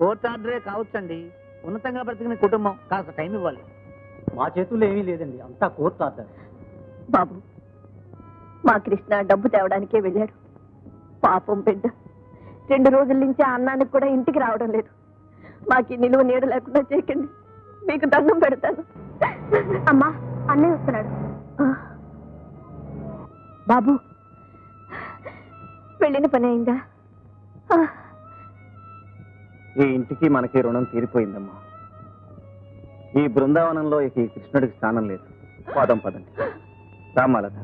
Court ఆర్డరే కావచ్చండి. ఉన్నతంగా బ్రతికిన కుటుంబం, కాస్త టైం ఇవ్వాలి. మా చేతుల్లో ఏమీ లేదండి, అంతా కోర్టు ఆర్డర్. బాబు, మా కృష్ణ డబ్బు తేవడానికే వెళ్ళాడు. పాపం బిడ్డ 2 రోజుల నుంచి ఆ అన్నానికి కూడా ఇంటికి రావడం లేదు. మాకు నిలువ నీడ లేకుండా చేయకండి, మీకు దండం పెడతాను. అమ్మా, అన్నయ్య వస్తున్నాడు. బాబు, వెళ్ళిన పని అయిందా? ఈ ఇంటికి మనకి రుణం తీరిపోయిందమ్మా. ఈ బృందావనంలో ఇక ఈ కృష్ణుడికి స్థానం లేదు. పాదం పదండి. రామాలత,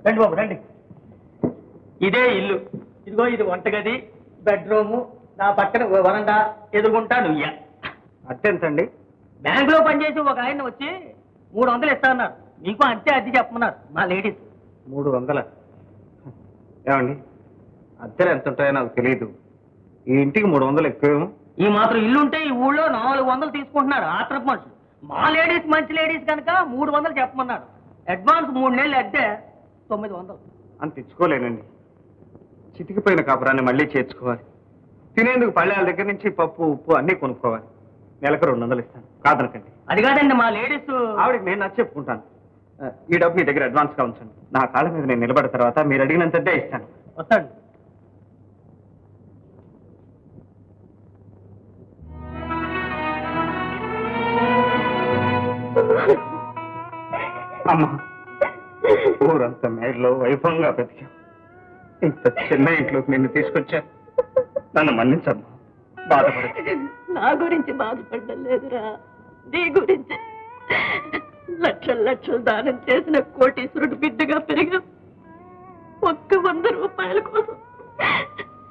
రండి బాబు రండి. ఇదే ఇల్లు. ఇదిగో ఇది వంటగది, బెడ్రూము, నా పక్కన వరండా, ఎదుర్కొంటా నువ్వు. అట్టెంతండి? బ్యాంకులో పనిచేసి ఒక ఆయన వచ్చి 300 ఇస్తా అన్నారు. మీకు అంతే అద్దె చెప్పమన్నారు మా లేడీస్. 300? ఏమండి, అద్దెలు ఎంత ఉంటాయో నాకు తెలియదు. ఈ ఇంటికి 300 ఎక్కువేమో. ఈ మాత్రం ఇల్లు ఉంటే ఈ ఊళ్ళో 400 తీసుకుంటున్నారు ఆత్రపు మనుషులు. మా లేడీస్ మంచి లేడీస్ కనుక 300 చెప్పమన్నారు. అడ్వాన్స్ 3 నెలలు అద్దె 900. అంత తెచ్చుకోలేనండి. చితికిపోయిన కాపురాన్ని మళ్ళీ చేర్చుకోవాలి. తినేందుకు పళ్ళాల దగ్గర నుంచి పప్పు ఉప్పు అన్నీ కొనుక్కోవాలి. నెలకు 200 ఇస్తాను, కాదనకండి. అది కాదండి, మా లేడీస్. ఆవిడకి నేను నచ్చి చెప్పుకుంటాను. ఈ డబ్బు మీ దగ్గర అడ్వాన్స్గా ఉంచండి. నా కాళ్ళ మీద నేను నిలబడిన తర్వాత మీరు అడిగినంతటే ఇస్తాను. వస్తాడు. అమ్మా, ఊరంతా మేడలో వైభవంగా బ్రతికాం. ఇంత చిన్న ఇంట్లోకి నిన్ను తీసుకొచ్చా. నన్ను మన్నించమ్మా, బాధపడదు. నా గురించి బాధపడడం లేదురా, నీ గురించి. లక్షలు దానం చేసిన కోటీశ్వరుడు బిడ్డగా పెరిగా ఒక్క 100 రూపాయల కోసం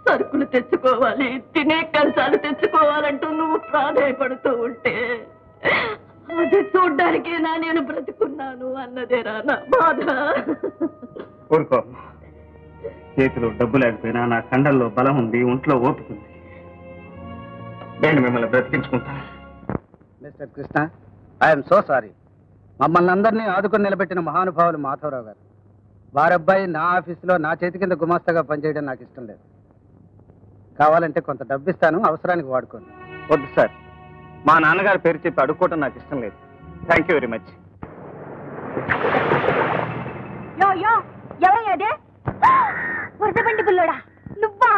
సరుకులు తెచ్చుకోవాలి, తినే కంచాలు తెచ్చుకోవాలంటూ నువ్వు ప్రాధాయపడుతూ ఉంటే అది చూడ్డానికేనా నేను బ్రతుకున్నాను అన్నదేరా నా బాధ. ఊరుకో, చేతిలో డబ్బు లేకపోయినా నా కండల్లో బలం ఉంది, ఒంట్లో ఓపుకుంది. నేను మిమ్మల్ని బ్రతికించుకుంటాను. Mister Krishna, I'm so sorry. మమ్మల్ని అందరినీ ఆదుకొని నిలబెట్టిన మహానుభావులు మాధవరావు గారు. వారబ్బాయి నా ఆఫీసులో నా చేతి కింద గుమాస్తాగా పనిచేయడం నాకు ఇష్టం లేదు. కావాలంటే కొంత డబ్బు ఇస్తాను, అవసరానికి వాడుకోండి. వద్దు సార్, మా నాన్నగారి పేరు చెప్పి అడుక్కోవటం నాకు ఇష్టం లేదు. Thank you very much. ఎవరయ్యాదే? బురదబండి బుల్లోడా నువ్వా?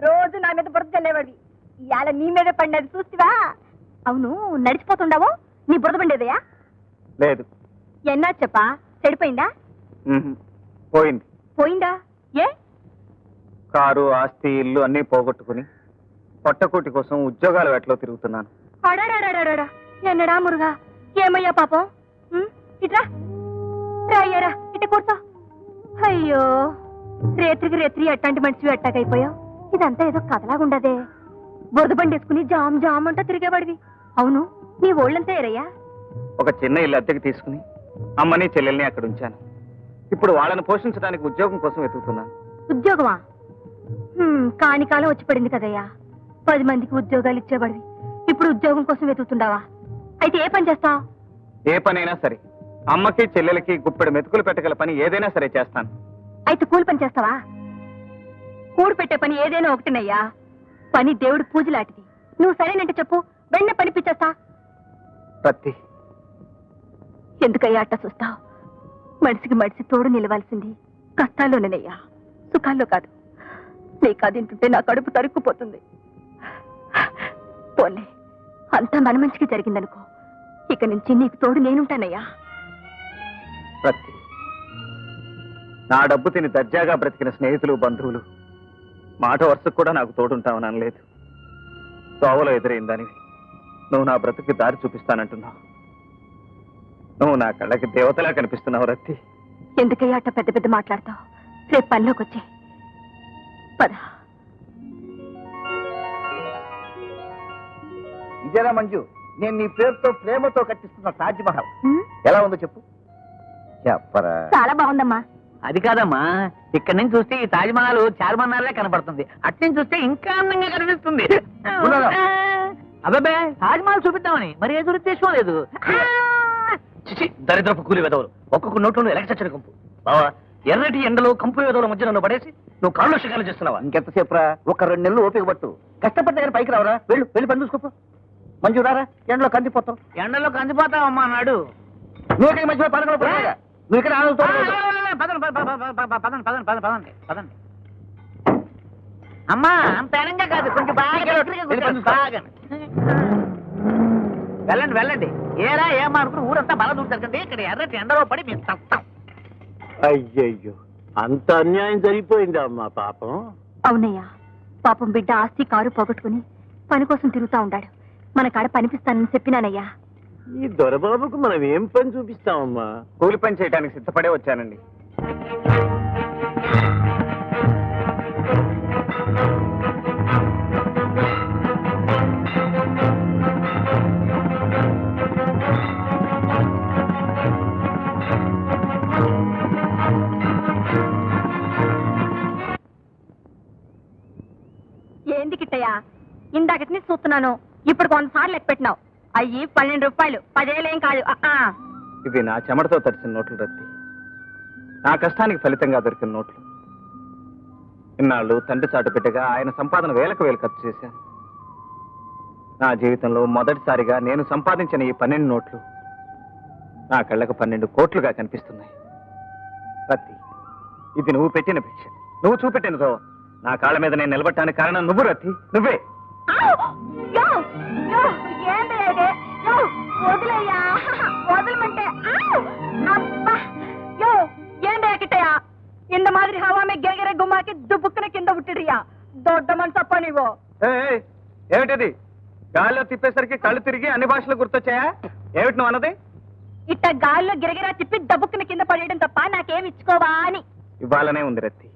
రోజు నా మీద బురద చల్లేవాడి, ఇవాళ నీ మీద పడినది చూస్తివా? అవును, నడిచిపోతుండవు, నీ బురదబండేదయా? లేదు. ఎన్నా చెప్పా, చెడిపోయిందా? పోయింది. పోయిందా? ఏ? కారు, ఆస్తి, ఇల్లు అన్నీ పోగొట్టుకుని పొట్టకూటి కోసం ఉద్యోగాల వేటలో తిరుగుతున్నాను. అడాడాడాడా, ఎన్నడా మురుగా, ఏమయ్యా పాపం? ఇట్రా రాయ్యారా, ఇట్ట కూర్చో. అయ్యో, రేత్రికి రేత్రి ఎట్టాంటి మనిషి ఎట్టాకైపోయావు? ఇదంతా ఏదో కథలాగుండదే. బురద బండేసుకుని జామ్ జామ్ అంటా తిరిగేవాడివి. అవును, నీ ఓళ్ళంతా ఏరయ్యా? ఒక చిన్న ఇల్లు అద్దెకి తీసుకుని అమ్మని చెల్లెల్ని అక్కడ ఉంచాను. ఇప్పుడు వాళ్ళని పోషించడానికి ఉద్యోగం కోసం వెతుకుతున్నాను. ఉద్యోగమా? కాని కాలం వచ్చి పడింది కదయ్యా. 10 మందికి ఉద్యోగాలు ఇచ్చేవాడివి, ఇప్పుడు ఉద్యోగం కోసం వెతుకుతుండావా? అయితే ఏ పని చేస్తావు? ఏ పనైనా సరే, అమ్మకి చెల్లెలకి గుప్పెడు మెతుకులు పెట్టగల పని ఏదైనా సరే చేస్తాను. అయితే కూలి పని చేస్తావా? కూడు పెట్టే పని ఏదైనా ఒకటినయ్యా. పని దేవుడి పూజలాంటిది. నువ్వు సరేనంటే చెప్పు, వెన్న పనిపించేస్తా. ప్రతి ఎందుకయ్యా అట్ట చూస్తావు? మనిషికి మనిషి తోడు నిలవాల్సింది కష్టాల్లోనేనయ్యా, సుఖాల్లో కాదు. నీకు అది తింటుంటే నా కడుపు తరుక్కుపోతుంది. పోలే, అంతా మన మంచికి జరిగిందనుకో. ఇక నుంచి నీకు తోడు నేనుంటానయ్యా. ప్రతి నా డబ్బు తిని దర్జాగా బ్రతికిన స్నేహితులు, బంధువులు మాట వరుసకు కూడా నాకు తోడుంటామని అనలేదు. తోవలో ఎదురైందానివి నువ్వు నా బ్రతుకి దారి చూపిస్తానంటున్నావు. నువ్వు నా కళ్ళకి దేవతలా కనిపిస్తున్నావు రత్తి. ఎందుకయ్యా అట్ట పెద్ద పెద్ద మాట్లాడతావు? రేపు పనిలోకి వచ్చే పద. ఇదేనా మంజు, నేను నీ పేరుతో ప్రేమతో కట్టిస్తున్న తాజ్ మహల్ ఎలా ఉందో చెప్పు. చెప్పరా. చాలా బాగుందమ్మా. అది కాదమ్మా, ఇక్కడి నుంచి చూస్తే ఈ తాజ్ మహల్ చార్మన్నారే కనపడుతుంది, అట్నుంచి చూస్తే ఇంకా అందంగా కనిపిస్తుంది. అబ్బాబే, తాజ్ మహల్ చూపిద్దామని మరి ఏ దురుద్దేశం లేదు. చిచి దరిద్రపు కూలి వెదవులు ఒక్కొక్క నోట్లోనూ ఎలక్ట్ చచ్చిన కంపు బావా ఎర్రటి ఎండలో కంపు వెదవుల మధ్య నన్ను పడేసి నువ్వు కాళ్ళు షికాలు చేస్తున్నావా? ఇంకెంతసేపు రా? ఒక 2 నెలలు ఓపిక పట్టు. కష్టపడితే కానీ పైకి రావరా? వెళ్ళి పని చూసుకోపో. మంజు రారా, ఎండలో కందిపోతాం. ఎండలో కందిపోతావమ్మా నాడు. నువ్వు ఇక్కడ మధ్యలో పడగల పడగా నువ్వు ఇక్కడ ఆనందం పదండి అమ్మా అంత ఎనంగా కాదు, కొంచెం బాగా వెళ్ళండి. ఏరా ఏమా అనుకుని ఊరంతా బల దూరుతారు కంటే ఇక్కడ ఎర్రటి ఎండలో పడి మేము తస్తాం. అయ్యయ్యో, అంత అన్యాయం జరిగిపోయింది అమ్మా పాపం. అవునయ్యా, పాపం బిడ్డ ఆస్తి కారు పోగొట్టుకుని పని కోసం తిరుగుతా ఉండాడు. మన కాడ పనిపిస్తానని చెప్పినానయ్యా. ఈ దొరబాబుకు మనం ఏం పని చూపిస్తామమ్మా? కూలి పని చేయడానికి సిద్ధపడే వచ్చానండి. ఏంది కిట్టయ్యా, ఇందాకటిని చూస్తున్నాను, ఇప్పుడు 100 సార్లు లెక్క పెట్టినావు. అయ్యి 12 రూపాయలు, 10 ఏం కాదు. ఇవి నా చెమటతో తడిసిన నోట్లు రత్తి, నా కష్టానికి ఫలితంగా దొరికిన నోట్లు. ఇన్నాళ్ళు తండ్రి చాటు పెట్టగా ఆయన సంపాదన వేలకు వేలు ఖర్చు చేశాను. నా జీవితంలో మొదటిసారిగా నేను సంపాదించిన ఈ 12 నోట్లు నా కళ్ళకు 12 కోట్లుగా కనిపిస్తున్నాయి. రత్తి, ఇది నువ్వు పెట్టిన భిక్ష, నువ్వు చూపెట్టినదో. నా కాళ్ళ మీద నేను నిలబట్టడానికి కారణం నువ్వు రత్తి, నువ్వే. இந்த மாதிரி हवा में गिरगिरे घुमा के दुबुकने కింద ఉట్టిరియా దొడ్డ మనసప్ప నీవో. ఏమిటిది? గాల్లో తిప్పేసరికి కళ్ళు తిరిగి అన్ని భాషలు గుర్తొచ్చాయా? ఏమిటి నువ్వు అన్నది? ఇట్ట గాల్లో గిరగిరా తిప్పి దబ్బుక్కున కింద పడేయడం తప్ప నాకేమి ఇచ్చుకోవా అని. ఇవ్వాలనే ఉంది రత్తి,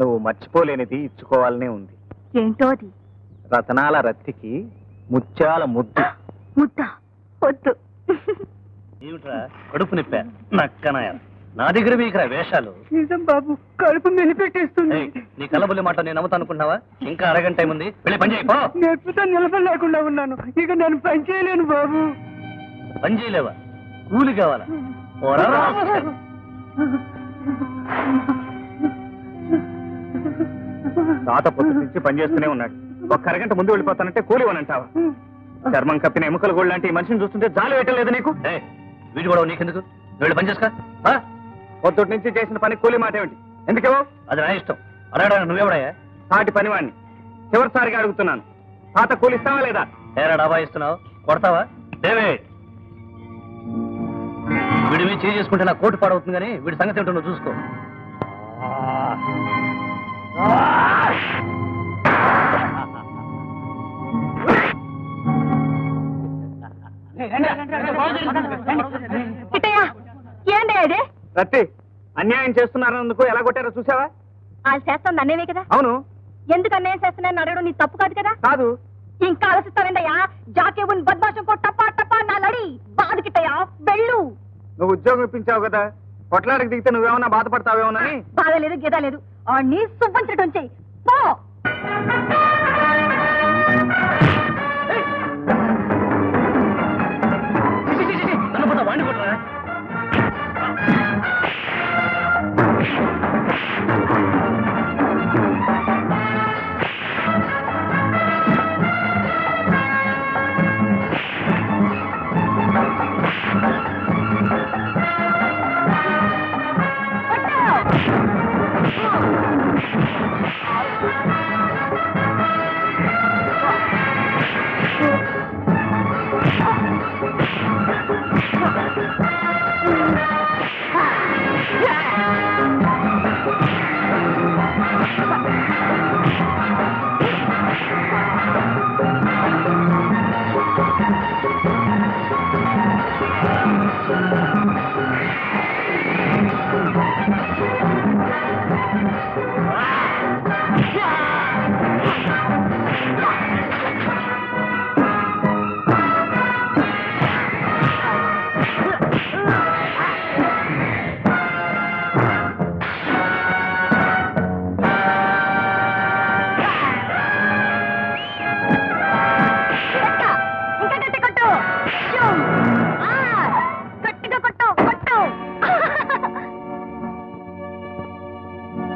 నువ్వు మర్చిపోలేనిది ఇచ్చుకోవాలనే ఉంది. ఏంటో అది? రతనాల రత్తికి ముత్యాల ముద్దు. ముద్ద వద్దు. ఏమిట్రా కడుపు నిప్పా నక్కనాయ? నా దగ్గర మీకు వేషాలు. నిజం బాబు, కడుపు మెలిపెట్టేస్తుంది. నీ కళ్ళబుల్లి మాట నేను నమ్ముతా అనుకుంటున్నావా? ఇంకా అరగంట టైం ఉంది, వెళ్ళి పని చేయి పో. నొప్పితో నిలబడలేకుండా ఉన్నాను, ఇక నేను పని చేయలేను బాబు. పని చేయలేవా? కూలి కావాలా? పోరా. తాత పొద్దు నుంచి పనిచేస్తూనే ఉన్నాడు, ఒక్క అరగంట ముందు వెళ్ళిపోతానంటే కూలి ఇవ్వనంటావా? చర్మం కప్పిన ఎముకల గోళ్ళు లాంటి ఈ మనిషిని చూస్తుంటే జాలి వేయటం నీకు? వీడు కూడా నీకెందుకు? వెళ్ళి పని చేసుకో. పొద్దుటి నుంచి చేసిన పని కూలి మాట ఏమిటి? ఎందుకేవో? అది నా ఇష్టం. అడగడానికి నువ్వెవడయ్యా? సాటి పనివాణ్ణి. చివరిసారిగా అడుగుతున్నాను, తాత కూలి ఇస్తావా లేదా? ఏరా డాబా ఇస్తున్నావు, కొడతావా? డేవిడ్, వీడి మీద చేయి చేసుకుంటే నా కోటు పాడవుతుంది, కానీ వీడి సంగతి ఏంటో నువ్వు చూసుకో. కిట్టయ్యా, ఏంటి అది? రత్తి, అన్యాయం చేస్తున్నారన్నందుకు ఎలా కొట్టారో చూసావా? వాళ్ళు చేస్తుంది అన్నేవే కదా. అవును. ఎందుకు అన్యాయం చేస్తున్నాయని అడగడం నీ తప్పు కాదు కదా. కాదు. ఇంకా ఆలోచిస్తావేందయ్యా? జాకే ఉన్ బద్మాషం కో టపా టపా నా లడి బాధ కిట్టయ్యా, వెళ్ళు. నువ్వు ఉద్యోగం ఇప్పించావు కదా, కొట్లాడికి దిగితే నువ్వేమన్నా బాధపడతావేమోనని. బాధ లేదు, గీత లేదు. ఆ నీ సువ్వంచడం చెయ్యి పో. వాడిని కొట్టరా?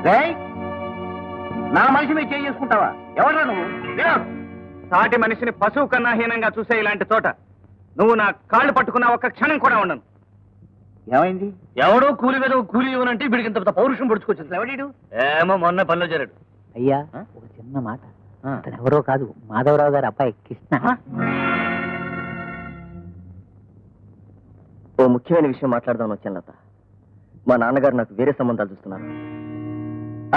రేయ్, నా మనిషి మీద చేయి చేసుకుంటావా? ఎవరా నువ్వు? సాటి మనిషిని పశువు కన్నా హీనంగా చూసే ఇలాంటి చోట నువ్వు నా కాళ్ళు పట్టుకున్న ఒక్క క్షణం కూడా ఉండను. ఏమైంది? ఎవడో కూలి మీద కూలి ఇవ్వనంటే వీడికి ఇంత పౌరుషం పొడుచుకొచ్చింది. ఎవడీడు? ఏమో మొన్న పనిలో చేరాడు. అయ్యా, ఒక చిన్న మాట. అతను ఎవరో కాదు, మాధవరావు గారి అబ్బాయి కృష్ణ. ఓ ముఖ్యమైన విషయం మాట్లాడదామని వచ్చాను లత. మా నాన్నగారు నాకు వేరే సంబంధాలు చూస్తున్నారు.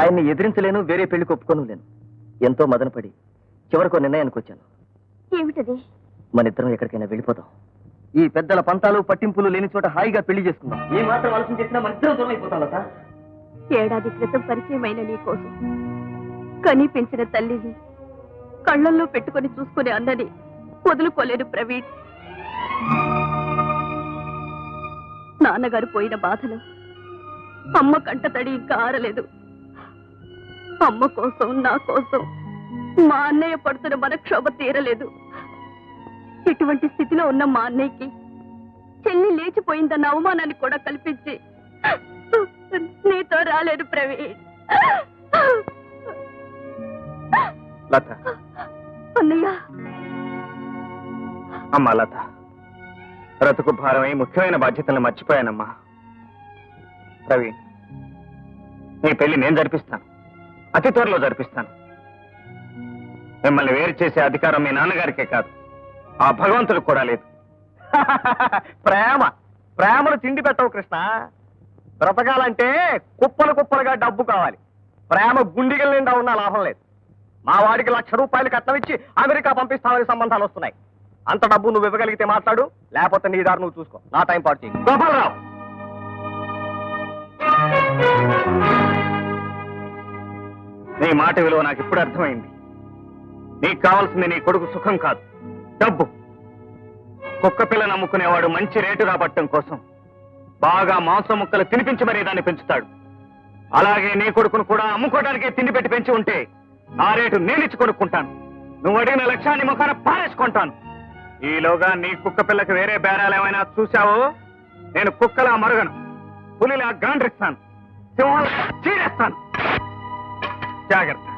ఆయన్ని ఎదిరించలేను, వేరే పెళ్లి ఒప్పుకోను. ఎంతో మదనపడి చివరికి నిర్ణయానికి వచ్చాను. ఏమిటది? మన ఇద్దరం ఎక్కడికైనా వెళ్ళిపోదాం. ఈ పెద్దల పంతాలు పట్టింపులు లేని చోట హాయిగా పెళ్లి చేసుకుందాం. ఏ మాత్రం ఆలోచన చేసినా మన ఇద్దరం దూరం అయిపోతాం లత. ఏడాది క్రితం పరిచయమైన నీ కోసం కని పెంచిన తల్లిని కళ్ళల్లో పెట్టుకొని చూసుకునే అన్నని వదులుకోలేను ప్రవీణ్. నాన్నగారు పోయిన బాధలో అమ్మ కంటతడి ఇంకా ఆరలేదు. అమ్మ కోసం, నా కోసం మా అన్నయ్య పడుతున్న మనక్షోభ తీరలేదు. ఇటువంటి స్థితిలో ఉన్న మా అన్నయ్యకి చెల్లి లేచిపోయిందన్న అవమానాన్ని కూడా కల్పించి నీతో రాలేదు ప్రవీణ్. లత, అన్నయ్య, అమ్మా లత, బ్రతుకు భారమై ముఖ్యమైన బాధ్యతలను మర్చిపోయానమ్మా. ప్రవీణ్, నీ పెళ్లి నేను జరిపిస్తాను, అతి త్వరలో జరిపిస్తాను. మిమ్మల్ని వేరు చేసే అధికారం మీ నాన్నగారికే కాదు, ఆ భగవంతుడికి కూడా లేదు. ప్రేమను తిండి పెట్టవు కృష్ణ. బ్రతకాలంటే కుప్పలు కుప్పలుగా డబ్బు కావాలి. ప్రేమ గుండిగల నిండా ఉన్నా లాభం లేదు. మా వాడికి ₹1,00,000 కట్నం ఇచ్చి అమెరికా పంపిస్తామని సంబంధాలు వస్తున్నాయి. అంత డబ్బు నువ్వు ఇవ్వగలిగితే మాట్లాడు, లేకపోతే నీ దారి నువ్వు చూసుకో. నా టైం పాటు చేయి. గోపాలరావు, నీ మాట విలువ నాకు ఇప్పుడు అర్థమైంది. నీకు కావాల్సింది నీ కొడుకు సుఖం కాదు, డబ్బు. కుక్క పిల్లని అమ్ముకునేవాడు మంచి రేటు రాబట్టడం కోసం బాగా మాంసం ముక్కలు తినిపించి మరీ దాన్ని పెంచుతాడు. అలాగే నీ కొడుకును కూడా అమ్ముకోవడానికే తిండి పెట్టి పెంచి ఉంటే ఆ రేటు నేనిచ్చి కొనుక్కుంటాను. నువ్వు అడిగిన లక్ష్యాన్ని ముఖాన పారేసుకుంటాను. ఈలోగా నీ కుక్క పిల్లకి వేరే బేరాలు ఏమైనా చూశావో నేను కుక్కలా మరుగను, పులిలా గాండ్రిస్తాను, సింహాలు చీరేస్తాను. జాగ్రత్త.